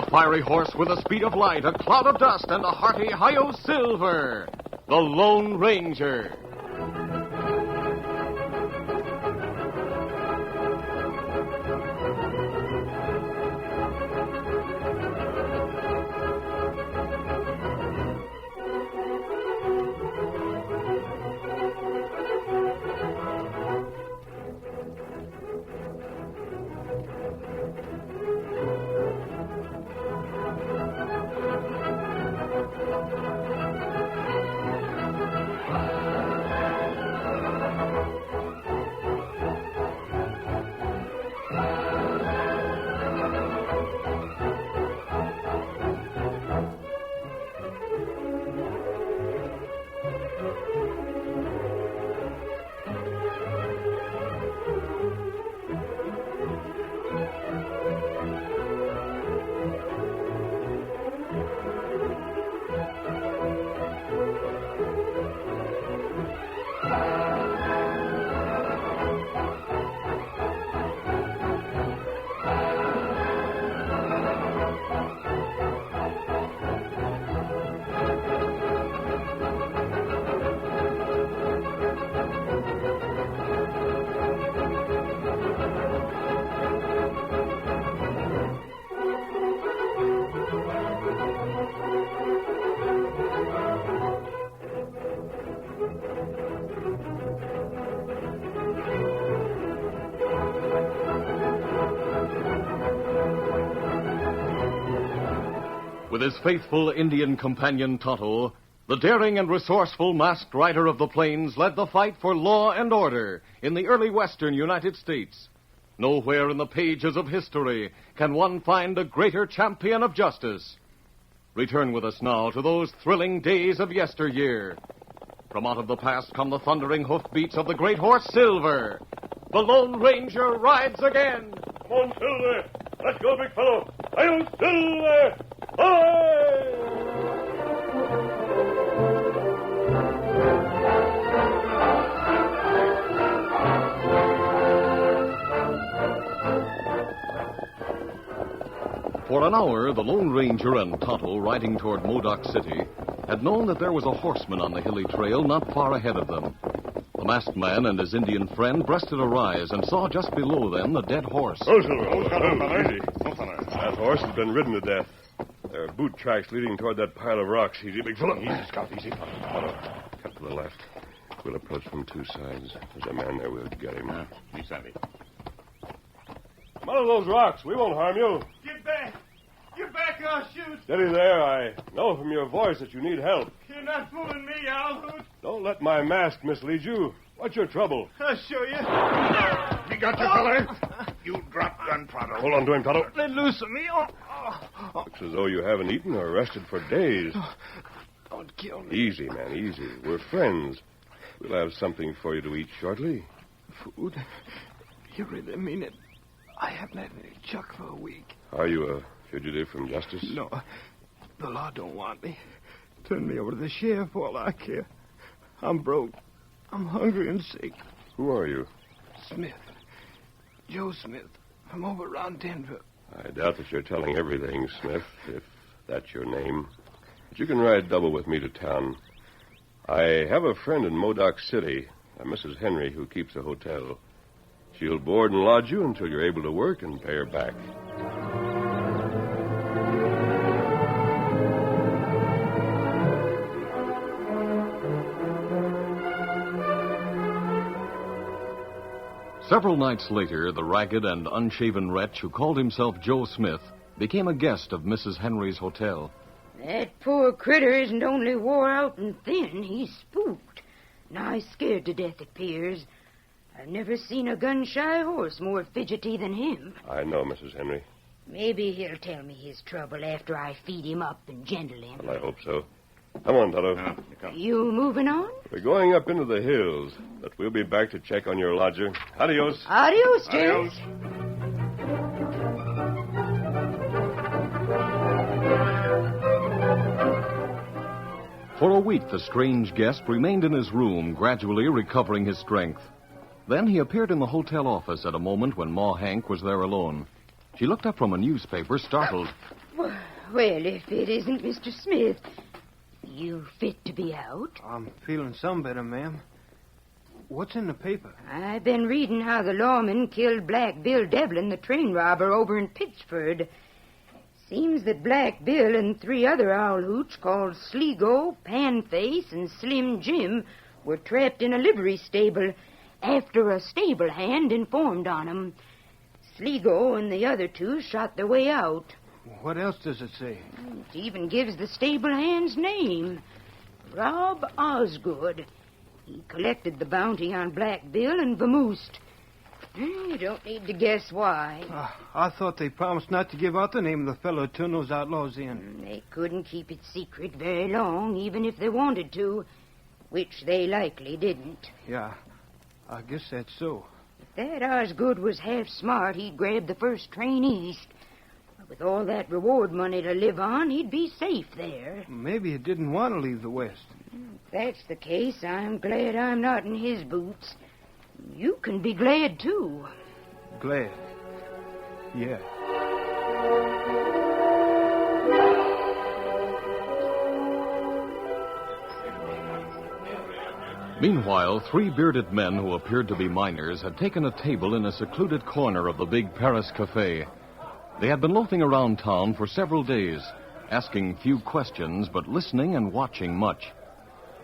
fiery horse with the speed of light, a cloud of dust, and a hearty hi-yo silver, the Lone Ranger. With his faithful Indian companion Tonto, the daring and resourceful masked rider of the plains led the fight for law and order in the early western United States. Nowhere in the pages of history can one find a greater champion of justice. Return with us now to those thrilling days of yesteryear. From out of the past come the thundering hoofbeats of the great horse Silver. The Lone Ranger rides again. Come on, Silver. Let's go, big fellow. Hi-yo, Silver! Hi! For an hour, the Lone Ranger and Tonto, riding toward Modoc City, had known that there was a horseman on the hilly trail not far ahead of them. The masked man and his Indian friend breasted a rise and saw just below them the dead horse. Oh, Silver. Easy. That horse has been ridden to death. There are boot tracks leading toward that pile of rocks. Easy, big fellow. Easy, Scout, easy. Cut to the left. We'll approach from two sides. There's a man there. We'll get him. Me savvy. Come out of those rocks. We won't harm you. Get back! Get back or I'll shoot! Steady there. I know from your voice that you need help. You're not fooling me, I'll hoot. Don't let my mask mislead you. What's your trouble? I'll show you. We got you, fella. You drop gun, Tonto. Hold on to him, Tonto. Let loose of me. Looks as though you haven't eaten or rested for days. Don't kill me. Easy, man, easy. We're friends. We'll have something for you to eat shortly. Food? You really mean it? I haven't had any chuck for a week. Are you a fugitive from justice? No. The law don't want me. Turn me over to the sheriff for all I care. I'm broke. I'm hungry and sick. Who are you? Smith. Joe Smith. From over around Denver. I doubt that you're telling everything, Smith, if that's your name. But you can ride double with me to town. I have a friend in Modoc City, a Mrs. Henry, who keeps a hotel. She'll board and lodge you until you're able to work and pay her back. Several nights later, the ragged and unshaven wretch who called himself Joe Smith became a guest of Mrs. Henry's hotel. That poor critter isn't only wore out and thin, he's spooked. Nigh scared to death, it appears. I've never seen a gun-shy horse more fidgety than him. I know, Mrs. Henry. Maybe he'll tell me his trouble after I feed him up and gentle him. Well, I hope so. Come on, Tonto. You moving on? We're going up into the hills, but we'll be back to check on your lodger. Adios. Adios, James. For a week, the strange guest remained in his room, gradually recovering his strength. Then he appeared in the hotel office at a moment when Ma Hank was there alone. She looked up from a newspaper, startled. Well, if it isn't Mr. Smith, you fit to be out? I'm feeling some better, ma'am. What's in the paper? I've been reading how the lawman killed Black Bill Devlin, the train robber, over in Pittsford. Seems that Black Bill and 3 other owl hoots called Sligo, Panface, and Slim Jim were trapped in a livery stable after a stable hand informed on 'em. Sligo and the other 2 shot their way out. What else does it say? It even gives the stable hand's name, Rob Osgood. He collected the bounty on Black Bill and vamoosed. You don't need to guess why. I thought they promised not to give out the name of the fellow who turned those outlaws in. They couldn't keep it secret very long, even if they wanted to, which they likely didn't. Yeah, I guess that's so. If that Osgood was half smart, he'd grab the first train east. With all that reward money to live on, he'd be safe there. Maybe he didn't want to leave the West. If that's the case, I'm glad I'm not in his boots. You can be glad, too. Glad. Yeah. Meanwhile, 3 bearded men who appeared to be miners had taken a table in a secluded corner of the big Paris cafe. They had been loafing around town for several days, asking few questions, but listening and watching much.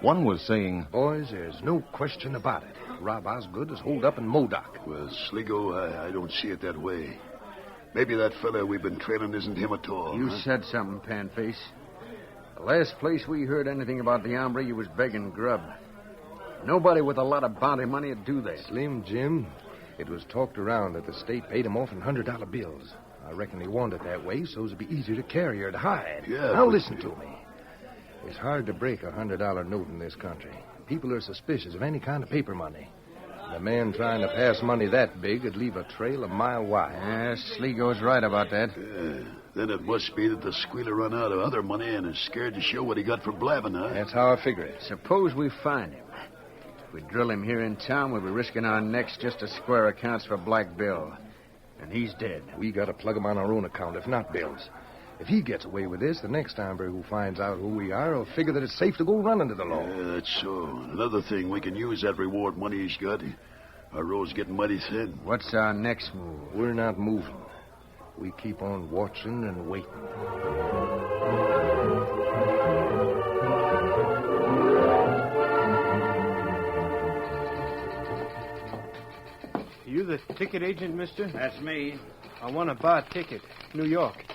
One was saying, Boys, there's no question about it. Rob Osgood is holed up in Modoc. Well, Sligo, I don't see it that way. Maybe that fella we've been trailing isn't him at all. You said something, Panface. The last place we heard anything about the hombre, you was begging grub. Nobody with a lot of bounty money would do that. Slim Jim, it was talked around that the state paid him off in $100 bills. I reckon he wanted it that way so it'd be easier to carry or to hide. Yeah. Now listen to me. It's hard to break a $100 note in this country. People are suspicious of any kind of paper money. The man trying to pass money that big would leave a trail a mile wide. Yeah, Sligo's right about that. Then it must be that the squealer run out of other money and is scared to show what he got for blabbing, huh? That's how I figure it. Suppose we find him. If we drill him here in town, we'll be risking our necks just to square accounts for Black Bill. And he's dead. We got to plug him on our own account, if not Bill's. If he gets away with this, the next hombre who finds out who we are will figure that it's safe to go running to the law. Yeah, that's so. Another thing, we can use that reward money he's got. Our road's getting mighty thin. What's our next move? We're not moving. We keep on watching and waiting. You the ticket agent, mister? That's me. I want to buy a ticket. New York.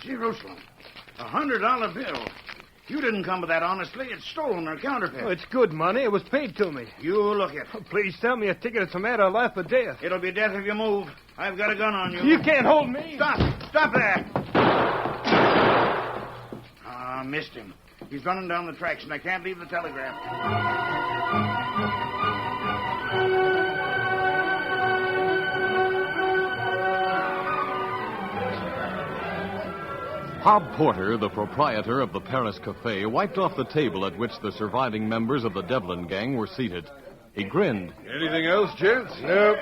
Jerusalem. $100 bill. You didn't come with that honestly. It's stolen or counterfeit. Oh, it's good money. It was paid to me. You look it. Please tell me a ticket. It's a matter of life or death. It'll be death if you move. I've got a gun on you. You can't hold me. Stop. Stop there. Missed him. He's running down the tracks, and I can't leave the telegraph. Bob Porter, the proprietor of the Paris Cafe, wiped off the table at which the surviving members of the Devlin gang were seated. He grinned. Anything else, gents? Nope.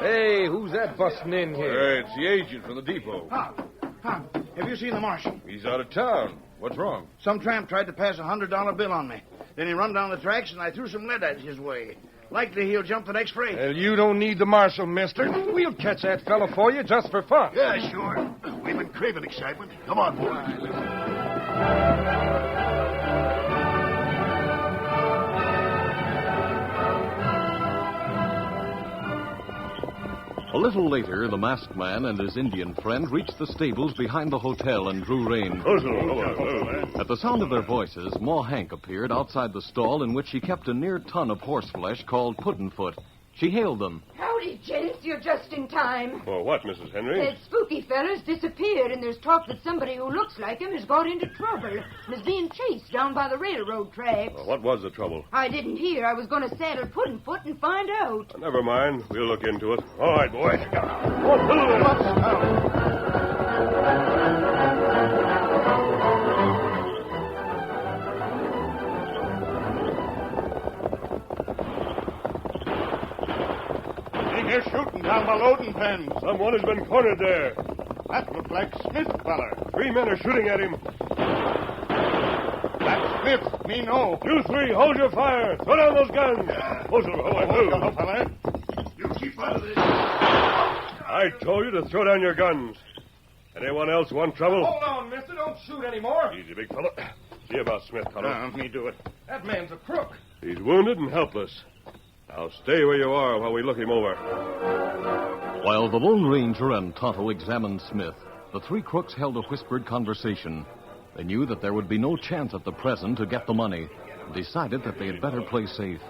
Hey, who's that busting in here? It's the agent from the depot. Pop, have you seen the marshal? He's out of town. What's wrong? Some tramp tried to pass a $100 bill on me. Then he run down the tracks, and I threw some lead at his way. Likely he'll jump the next freight. Well, you don't need the marshal, mister. We'll catch that fellow for you just for fun. Yeah, sure. We've been craving excitement. Come on, boys. A little later, the masked man and his Indian friend reached the stables behind the hotel and drew rein. At the sound of their voices, Ma Hank appeared outside the stall in which she kept a near ton of horseflesh called Puddin'foot. She hailed them. Howdy, gents. You're just in time. For what, Mrs. Henry? That spooky fella's disappeared, and there's talk that somebody who looks like him has got into trouble and is being chased down by the railroad tracks. What was the trouble? I didn't hear. I was going to saddle Puddin'foot and find out. Never mind. We'll look into it. All right, boys. They're shooting down the loading pen. Someone has been cornered there. That looked like Smith feller. 3 men are shooting at him. That's Smith. Me know. You 3, hold your fire. Throw down those guns. Oh, Silver, Hello, feller. You keep out of this. I told you to throw down your guns. Anyone else want trouble? Hold on, mister. Don't shoot anymore. Easy, big fella. See about Smith, Tonto. Me do it. That man's a crook. He's wounded and helpless. Now stay where you are while we look him over. While the Lone Ranger and Tonto examined Smith, the 3 crooks held a whispered conversation. They knew that there would be no chance at the present to get the money, and decided that they had better play safe.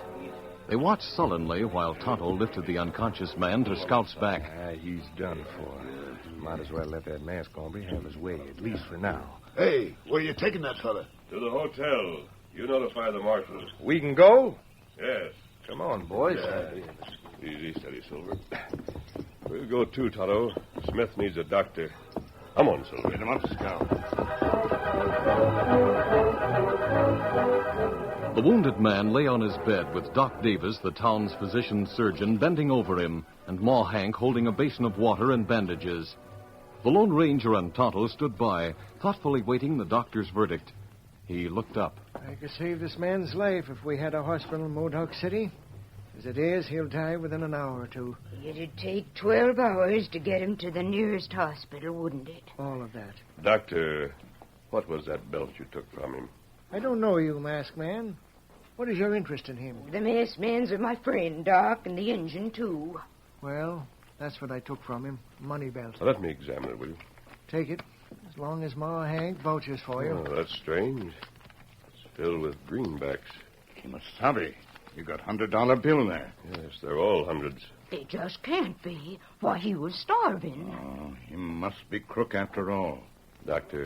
They watched sullenly while Tonto lifted the unconscious man to Scout's back. He's done for. Might as well let that masked hombre have his way, at least for now. Hey, where you taking that fella? To the hotel. You notify the marshal. We can go? Yes. Come on, boys. Easy, steady, Silver. We'll go too, Tonto. Smith needs a doctor. Come on, Silver. Get him up, Scout. The wounded man lay on his bed with Doc Davis, the town's physician surgeon, bending over him, and Ma Hank holding a basin of water and bandages. The Lone Ranger and Tonto stood by, thoughtfully waiting the doctor's verdict. He looked up. I could save this man's life if we had a hospital in Modoc City. As it is, he'll die within an hour or 2. It'd take 12 hours to get him to the nearest hospital, wouldn't it? All of that. Doctor, what was that belt you took from him? I don't know you, masked man. What is your interest in him? The masked man's my friend, Doc, and the engine, too. Well, that's what I took from him. Money belt. Now, let me examine it, will you? Take it, as long as Ma Hank vouches for you. Oh, that's strange. It's filled with greenbacks. Kimasabi, you got $100 bill there. Yes, they're all hundreds. They just can't be. Why, he was starving. Oh, he must be crook after all. Doctor,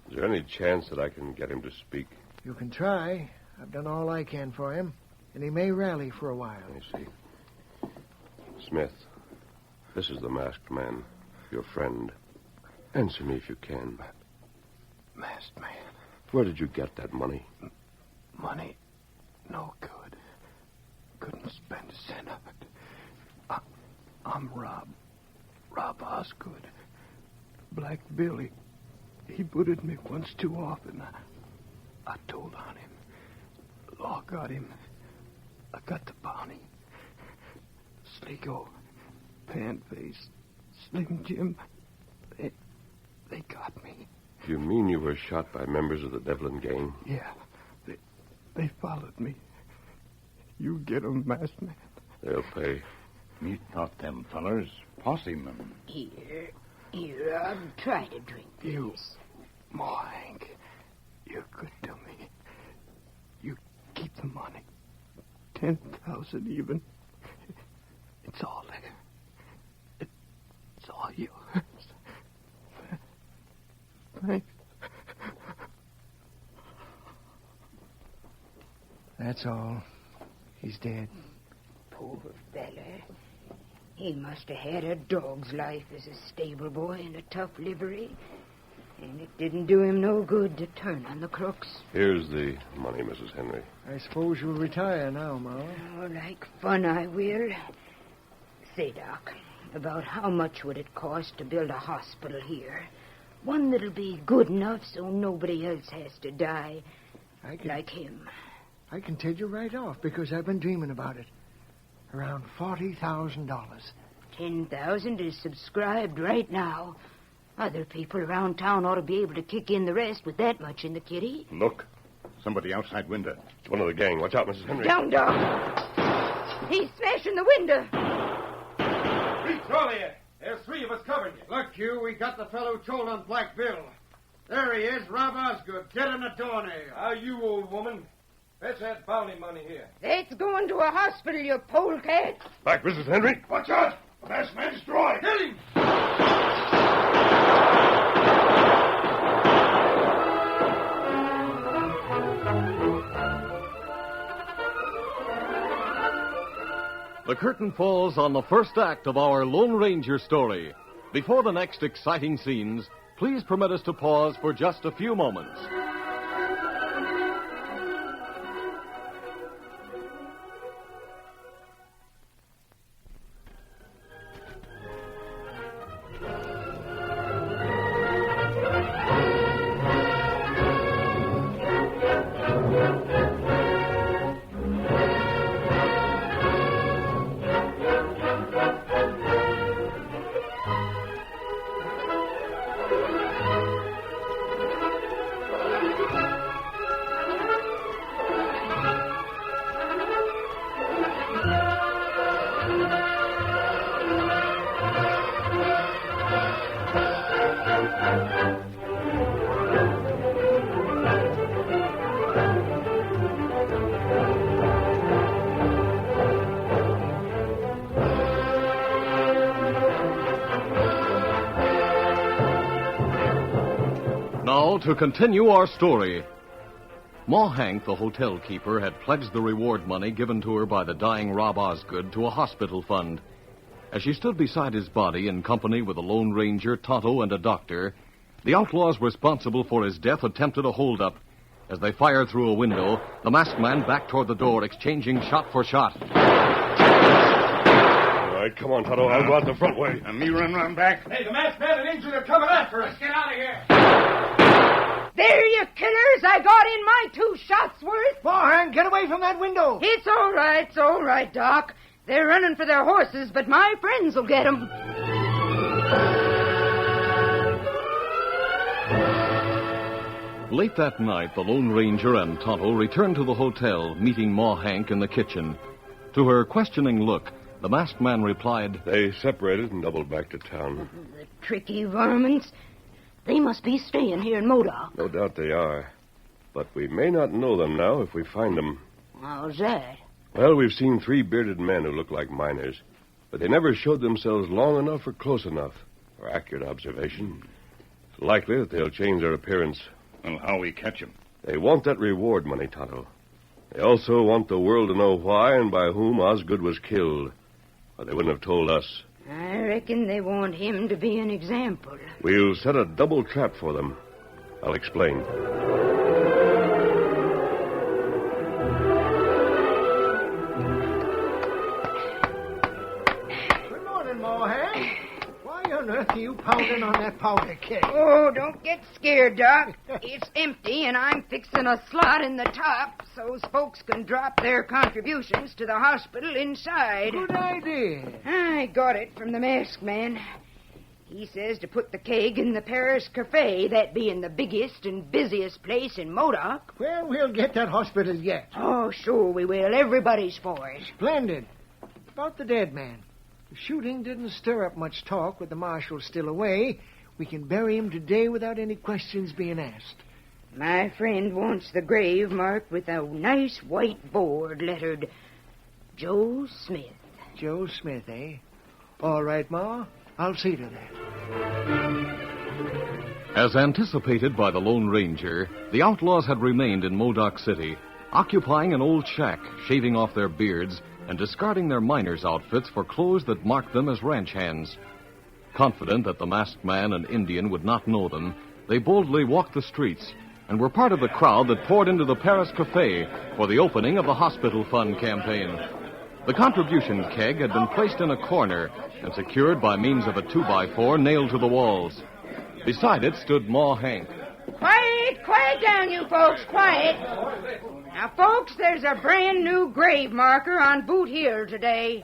is there any chance that I can get him to speak? You can try. I've done all I can for him, and he may rally for a while. I see. Smith, this is the masked man, your friend. Answer me if you can. Masked man. Where did you get that money? Money. No good. Couldn't spend a cent of it. I'm Rob. Rob Osgood. Black Billy. He booted me once too often. I told on him. Law got him. I got the bounty. Sligo, Panface, Slim Jim. They got me. You mean you were shot by members of the Devlin gang? Yeah. They followed me. You get 'em, masked man. They'll pay. Me thought them fellers posse men. Here, Rob, try to drink this. You, Ma Hank, you're good to me. You keep the money. 10,000 even. It's all there. It's all yours. Thanks. That's all. He's dead. Poor fella. He must have had a dog's life as a stable boy in a tough livery. And it didn't do him no good to turn on the crooks. Here's the money, Mrs. Henry. I suppose you'll retire now, Ma. Oh, like fun I will. Say, Doc, about how much would it cost to build a hospital here? One that'll be good enough so nobody else has to die like him. I can tell you right off because I've been dreaming about it. Around $40,000. 10,000 is subscribed right now. Other people around town ought to be able to kick in the rest with that much in the kitty. Look. Somebody outside window. It's one of the gang. Watch out, Mrs. Henry. Down, Doc. He's smashing the window. Throw here. There's 3 of us covering you. Look, you, we got the fellow who told on Black Bill. There he is, Rob Osgood. Get in the doornail. You old woman. Fetch that bounty money here. That's going to a hospital, you polecat. Back, Mrs. Henry. Watch out! The masked man's drawing. Kill him! The curtain falls on the first act of our Lone Ranger story. Before the next exciting scenes, please permit us to pause for just a few moments. Now, to continue our story. Ma Hank, the hotel keeper, had pledged the reward money given to her by the dying Rob Osgood to a hospital fund. As she stood beside his body in company with a Lone Ranger, Tonto, and a doctor, the outlaws responsible for his death attempted a holdup. As they fired through a window, the masked man backed toward the door, exchanging shot for shot. All right, come on, Tonto. I'll go out the front way. And me run back. Hey, the masked man and Injun are coming after us. Get out of here. There, you killers! I got in my 2 shots worth. Ma Hank, get away from that window. It's all right, Doc. They're running for their horses, but my friends will get 'em. Late that night, the Lone Ranger and Tonto returned to the hotel, meeting Ma Hank in the kitchen. To her questioning look, the masked man replied, They separated and doubled back to town. The tricky varmints. They must be staying here in Modoc. No doubt they are. But we may not know them now if we find them. How's that? Well, we've seen 3 bearded men who look like miners, but they never showed themselves long enough or close enough for accurate observation. It's likely that they'll change their appearance. Well, how we catch them? They want that reward money, Tonto. They also want the world to know why and by whom Osgood was killed. Or they wouldn't have told us. I reckon they want him to be an example. We'll set a double trap for them. I'll explain. Good morning, Ma Hank. Why on earth are you pounding on that powder keg? Oh, don't get scared, Doc. It's empty, and I'm fixing a slot in the top so folks can drop their contributions to the hospital inside. Good idea. I got it from the masked man. He says to put the keg in the Paris Cafe, that being the biggest and busiest place in Modoc. Well, we'll get that hospital yet. Oh, sure we will. Everybody's for it. Splendid. About the dead man. The shooting didn't stir up much talk with the marshal still away. We can bury him today without any questions being asked. My friend wants the grave marked with a nice white board lettered Joe Smith. Joe Smith, eh? All right, Ma. I'll see to that. As anticipated by the Lone Ranger, the outlaws had remained in Modoc City, occupying an old shack, shaving off their beards, and discarding their miners' outfits for clothes that marked them as ranch hands. Confident that the masked man and Indian would not know them, they boldly walked the streets and were part of the crowd that poured into the Paris Cafe for the opening of the hospital fund campaign. The contribution keg had been placed in a corner and secured by means of a 2x4 nailed to the walls. Beside it stood Ma Hank. Quiet down, you folks, quiet. Now, folks, there's a brand new grave marker on Boot Hill today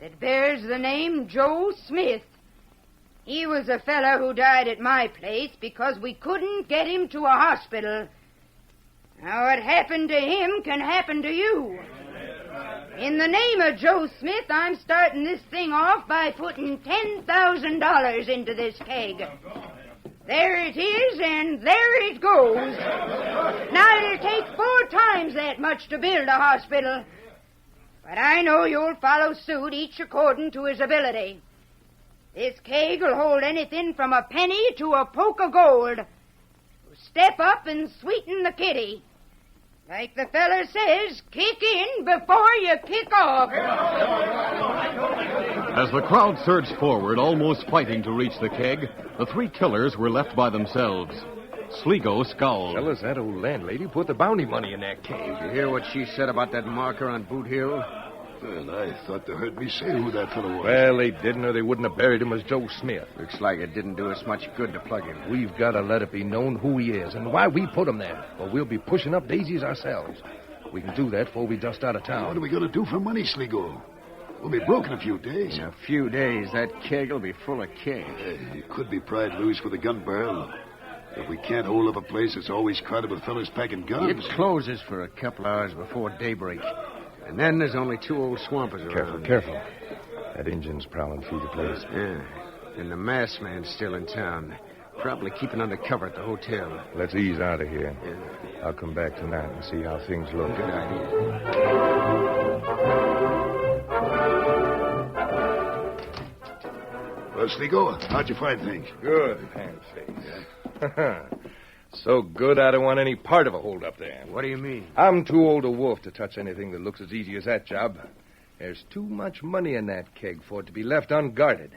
that bears the name Joe Smith. He was a fella who died at my place because we couldn't get him to a hospital. Now, what happened to him can happen to you. In the name of Joe Smith, I'm starting this thing off by putting $10,000 into this keg. There it is, and there it goes. Now, it'll take 4 times that much to build a hospital. But I know you'll follow suit, each according to his ability. This keg will hold anything from a penny to a poke of gold. Step up and sweeten the kitty. Like the fella says, kick in before you kick off. As the crowd surged forward, almost fighting to reach the keg, the 3 killers were left by themselves. Sligo scowled. Fellas, that old landlady put the bounty money in that keg. Did you hear what she said about that marker on Boot Hill? Well, I thought they heard me say who that fellow was. Well, they didn't, or they wouldn't have buried him as Joe Smith. Looks like it didn't do us much good to plug him. We've got to let it be known who he is and why we put him there, or we'll be pushing up daisies ourselves. We can do that before we dust out of town. What are we going to do for money, Sligo? We'll be broke in a few days. In a few days, that keg will be full of cash. It could be pried loose with a gun barrel. If we can't hold up a place that's always crowded with fellas packing guns. It closes for a couple hours before daybreak. And then there's only 2 old swampers around. Careful. That Injun's prowling through the place. Yeah. And the masked man's still in town. probably keeping under cover at the hotel. Let's ease out of here. I'll come back tonight and see how things look. Good idea. Well, Sligo, how'd you find things? Good, Handface. So good I don't want any part of a hold-up there. What do you mean? I'm too old a wolf to touch anything that looks as easy as that job. There's too much money in that keg for it to be left unguarded.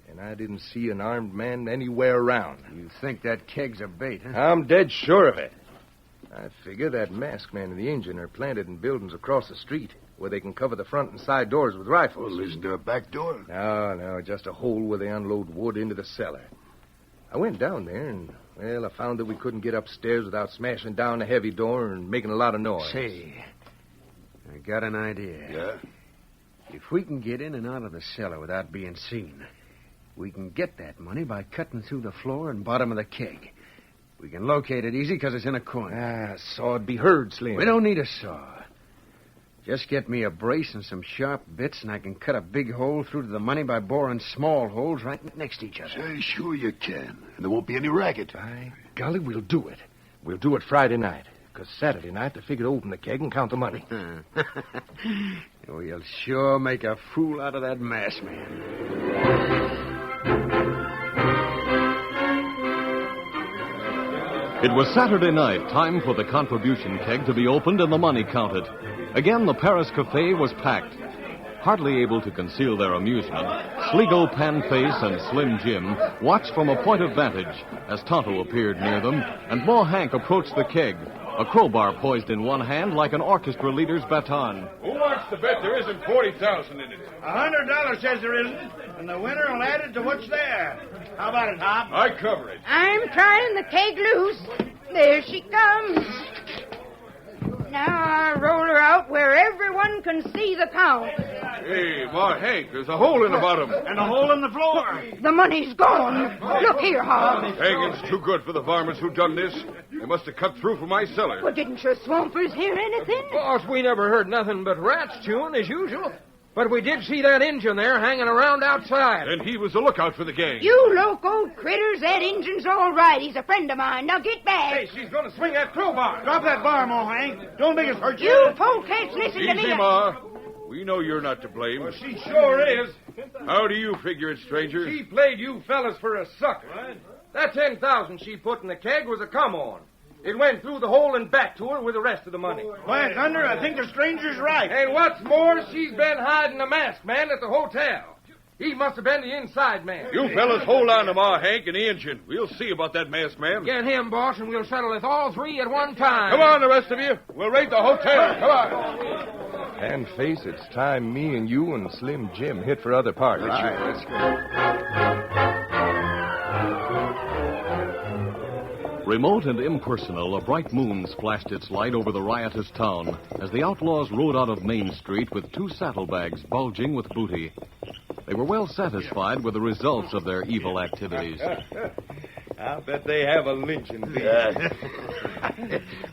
And I didn't see an armed man anywhere around. You think that keg's a bait, huh? I'm dead sure of it. I figure that masked man and the engine are planted in buildings across the street where they can cover the front and side doors with rifles. Well, isn't there a back door? No, just a hole where they unload wood into the cellar. I went down there and, well, I found that we couldn't get upstairs without smashing down a heavy door and making a lot of noise. Say, I got an idea. Yeah? If we can get in and out of the cellar without being seen, we can get that money by cutting through the floor and bottom of the keg. We can locate it easy because it's in a corner. Saw it be heard, Slim. We don't need a saw. Just get me a brace and some sharp bits, and I can cut a big hole through to the money by boring small holes right next to each other. Say, sure you can. And there won't be any racket. By golly, we'll do it. We'll do it Friday night. Because Saturday night, they figure to open the keg and count the money. We'll sure make a fool out of that masked man. It was Saturday night, time for the contribution keg to be opened and the money counted. Again, the Paris Cafe was packed. Hardly able to conceal their amusement, Sligo, Panface, and Slim Jim watched from a point of vantage as Tonto appeared near them and Ma Hank approached the keg, a crowbar poised in one hand like an orchestra leader's baton. Who wants to bet there isn't 40,000 in it? $100 says there isn't, and the winner will add it to what's there. How about it, Hop? I cover it. I'm trying the keg loose. There she comes. Now I'll roll her out where everyone can see the count. Hey, Ma Hank, there's a hole in the bottom. And a hole in the floor. The money's gone. Look here, Hob. Hanging's too good for the varmints who done this. They must have cut through from my cellar. Well, didn't your swampers hear anything? Boss, we never heard nothing but rats chewing as usual. But we did see that engine there hanging around outside. And he was the lookout for the gang. You loco critters, that engine's all right. He's a friend of mine. Now get back. Hey, she's going to swing that crowbar. Drop that bar, Ma Hank. Don't make us hurt you. You polecats, listen to me. Easy, Ma. We know you're not to blame. Well, she sure is. How do you figure it, stranger? She played you fellas for a sucker. What? That 10,000 she put in the keg was a come-on. It went through the hole and back to her with the rest of the money. Why, Thunder, I think the stranger's right. And what's more, she's been hiding the masked man at the hotel. He must have been the inside man. You fellas hold on to Ma Hank and the engine. We'll see about that masked man. Get him, boss, and we'll settle it all three at one time. Come on, the rest of you. We'll raid the hotel. Come on. And face, it's time me and you and Slim Jim hit for other parties. Right, let's go. Remote and impersonal, a bright moon splashed its light over the riotous town as the outlaws rode out of Main Street with 2 saddlebags bulging with booty. They were well satisfied with the results of their evil activities. I'll bet they have a lynching bee.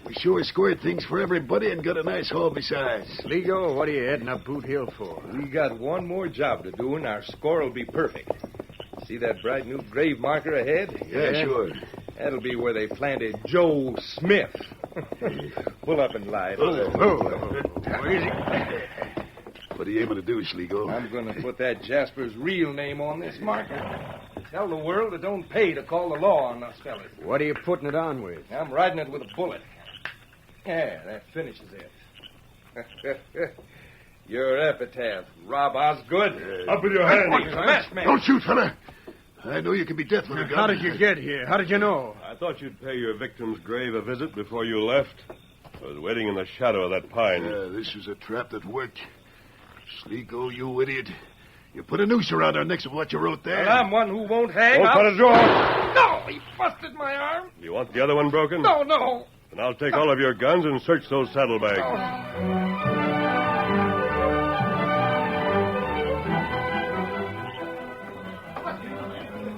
We sure squared things for everybody and got a nice haul besides. Sligo, what are you heading up Boot Hill for? We got one more job to do, and our score will be perfect. See that bright new grave marker ahead? Yeah, sure. That'll be where they planted Joe Smith. Pull up and lie. What are you aiming to do, Sligo? I'm going to put that Jasper's real name on this marker. Tell the world it don't pay to call the law on us fellas. What are you putting it on with? I'm riding it with a bullet. Yeah, that finishes it. Your epitaph, Rob Osgood. Up with your hands. Masked man. Don't shoot, fella. I know you can be death with a gun. How did you get here? How did you know? I thought you'd pay your victim's grave a visit before you left. I was waiting in the shadow of that pine. This was a trap that worked. Sligo, you idiot. You put a noose around our necks with what you wrote there. Well, I'm one who won't hang. Don't cut a draw. No, he busted my arm. You want the other one broken? No. Then I'll take all of your guns and search those saddlebags.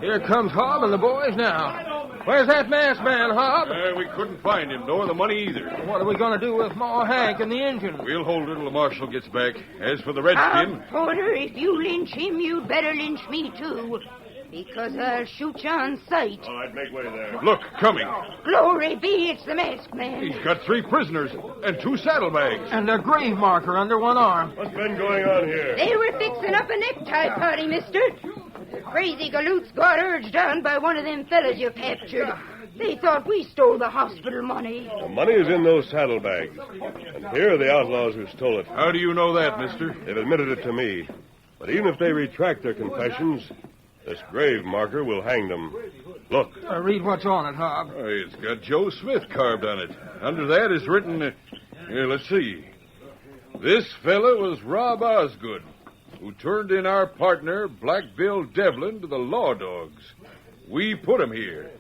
Here comes Hob and the boys now. Where's that masked man, Hob? We couldn't find him, nor the money either. What are we going to do with Ma Hank and the engine? We'll hold it till the marshal gets back. As for the redskin... Porter, if you lynch him, you'd better lynch me, too. Because I'll shoot you on sight. All right, make way there. Look, coming. Glory be, it's the masked man. He's got 3 prisoners and 2 saddlebags. And a grave marker under one arm. What's been going on here? They were fixing up a necktie party, mister. The crazy galoots got urged on by one of them fellas you captured. They thought we stole the hospital money. The money is in those saddlebags. And here are the outlaws who stole it. How do you know that, mister? They've admitted it to me. But even if they retract their confessions, this grave marker will hang them. Look. Read what's on it, Hob. It's got Joe Smith carved on it. Under that is written, here, let's see. This fella was Rob Osgood, who turned in our partner, Black Bill Devlin, to the law dogs. We put him here.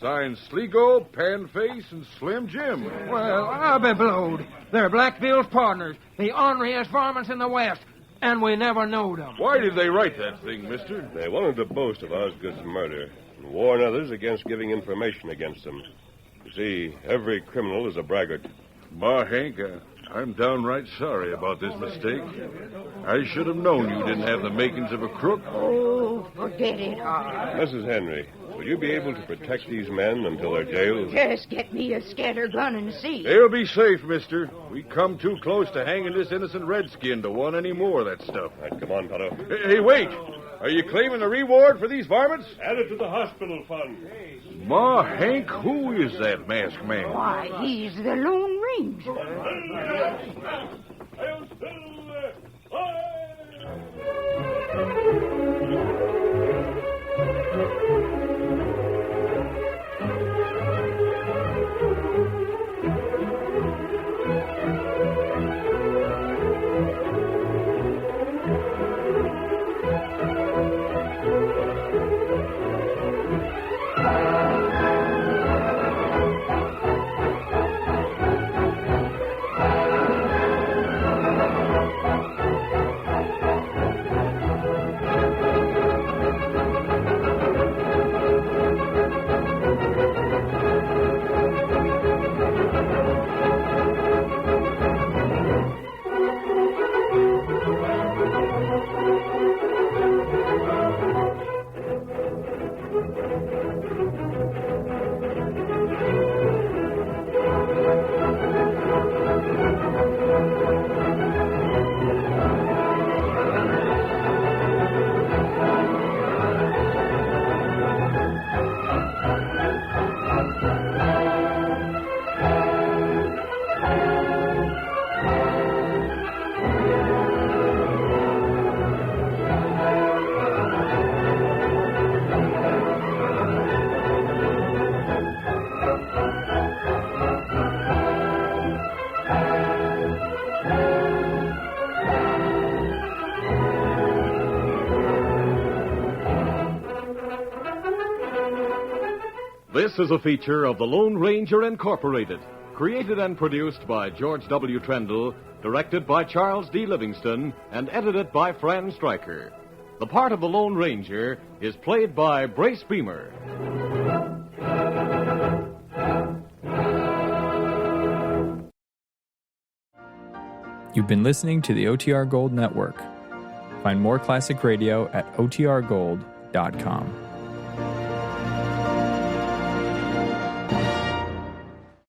Signed Sligo, Panface, and Slim Jim. Well, I'll be blowed. They're Black Bill's partners, the orneriest varmints in the West, and we never knowed them. Why did they write that thing, mister? They wanted to boast of Osgood's murder and warn others against giving information against them. You see, every criminal is a braggart. Ma, Hank, I'm downright sorry about this mistake. I should have known you didn't have the makings of a crook. Oh, forget it, Hob. Mrs. Henry, will you be able to protect these men until they're jailed? Just get me a scatter gun and see. They'll be safe, mister. We come too close to hanging this innocent redskin to want any more of that stuff. All right, come on, Tonto. Hey, wait. Are you claiming the reward for these varmints? Add it to the hospital fund. Ma, Hank, who is that masked man? Why, he's the Lone Ranger. This is a feature of the Lone Ranger Incorporated, created and produced by George W. Trendle, directed by Charles D. Livingston, and edited by Fran Stryker. The part of the Lone Ranger is played by Brace Beamer. You've been listening to the OTR Gold Network. Find more classic radio at otrgold.com.